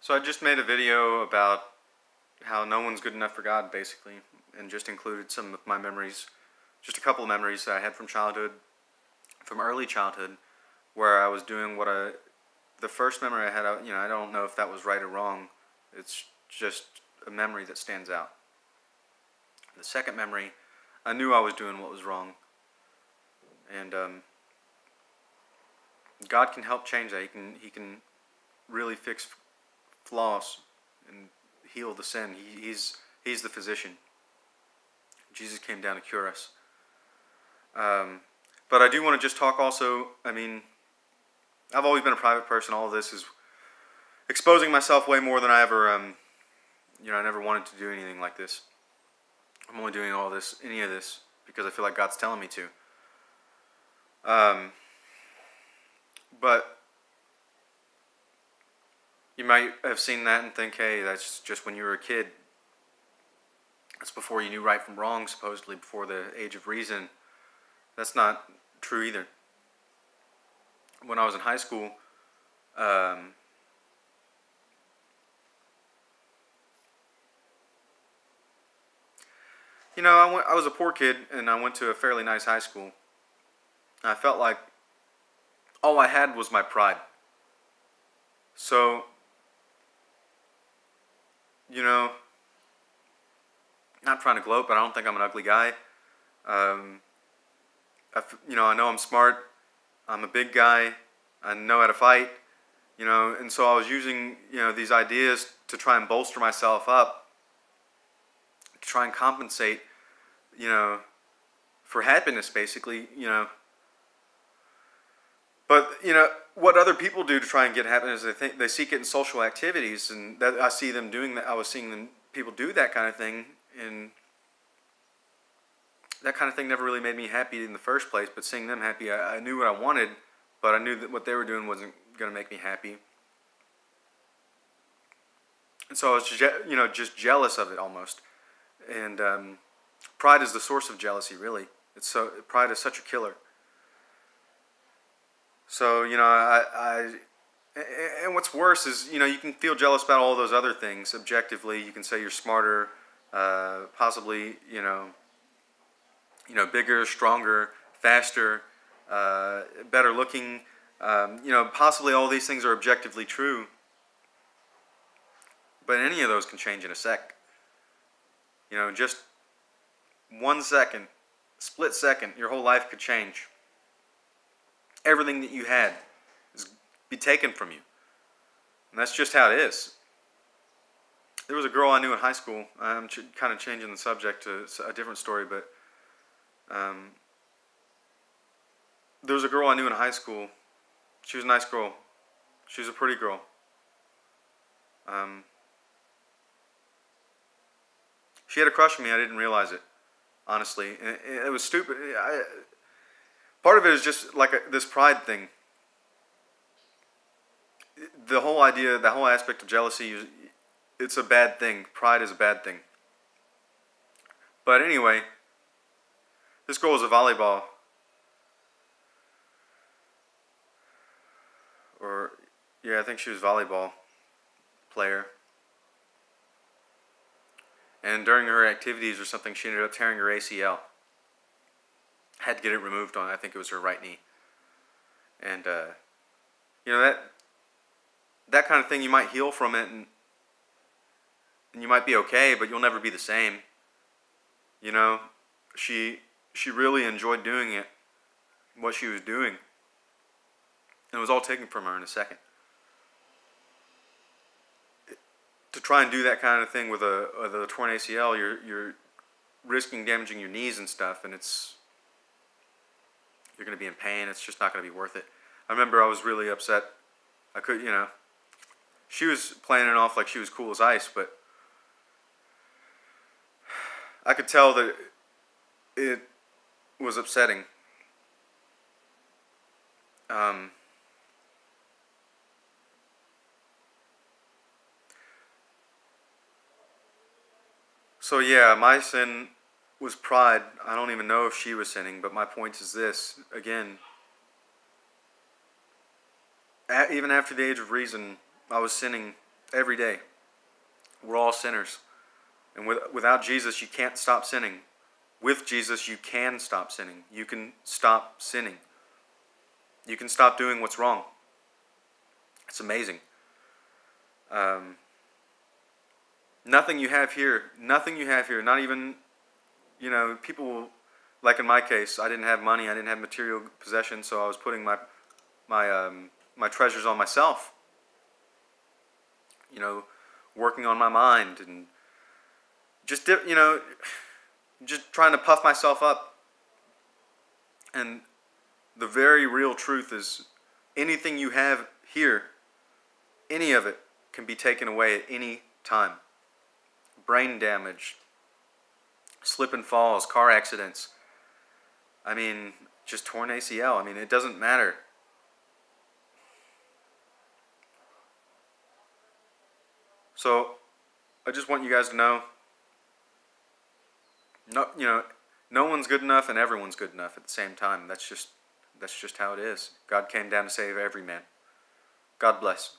So I just made a video about how no one's good enough for God, basically, and just included some of my memories, just a couple of memories that I had from childhood, from early childhood, where I was doing the first memory I had, I don't know if that was right or wrong. It's just a memory that stands out. The second memory, I knew I was doing what was wrong, and God can help change that. He can really fix flaws and heal the sin. He's the physician. Jesus came down to cure us. But I do want to just talk also. I mean, I've always been a private person. All of this is exposing myself way more than I ever. I never wanted to do anything like this. I'm only doing any of this, because I feel like God's telling me to. But you might have seen that and think, hey, that's just when you were a kid. That's before you knew right from wrong, supposedly before the age of reason. That's not true either. When I was in high school, I was a poor kid, and I went to a fairly nice high school. I felt like all I had was my pride. So, not trying to gloat, but I don't think I'm an ugly guy. I know I'm smart. I'm a big guy. I know how to fight. And so I was using, these ideas to try and bolster myself up, to try and compensate, for happiness, basically, But, what other people do to try and get happiness, they seek it in social activities, and that I see them doing that. I was seeing people do that kind of thing, and that kind of thing never really made me happy in the first place. But seeing them happy, I knew what I wanted, but I knew that what they were doing wasn't going to make me happy. And so I was, just jealous of it almost. And pride is the source of jealousy, really. Pride is such a killer. So, and what's worse is, you can feel jealous about all those other things. Objectively, you can say you're smarter, possibly, bigger, stronger, faster, better looking. Possibly all these things are objectively true. But any of those can change in a sec. Just 1 second, split second, your whole life could change. Everything that you had is be taken from you. And that's just how it is. There was a girl I knew in high school. I'm kind of changing the subject to a different story, but there was a girl I knew in high school. She was a nice girl. She was a pretty girl. She had a crush on me. I didn't realize it, honestly. And it was stupid. Part of it is just like this pride thing. The whole aspect of jealousy, it's a bad thing. Pride is a bad thing. But anyway, this girl was a volleyball. I think she was a volleyball player. And during her activities or something, she ended up tearing her ACL. Had to get it removed on, I think it was her right knee. And, that kind of thing, you might heal from it, and you might be okay, but you'll never be the same. She really enjoyed doing it, what she was doing. And it was all taken from her in a second. To try and do that kind of thing with a torn ACL, you're risking damaging your knees and stuff, and you're going to be in pain. It's just not going to be worth it. I remember I was really upset. She was playing it off like she was cool as ice, but I could tell that it was upsetting. So yeah, my sin was pride. I don't even know if she was sinning, but my point is this. Again, even after the age of reason, I was sinning every day. We're all sinners. And without Jesus, you can't stop sinning. With Jesus, you can stop sinning. You can stop sinning. You can stop doing what's wrong. It's amazing. Nothing you have here, not even, people, like in my case, I didn't have money, I didn't have material possessions, so I was putting my treasures on myself. Working on my mind and just trying to puff myself up. And the very real truth is, anything you have here, any of it can be taken away at any time. Brain damage, slip and falls, car accidents. Just torn ACL. It doesn't matter. So, I just want you guys to know, no one's good enough and everyone's good enough at the same time. That's just how it is. God came down to save every man. God bless.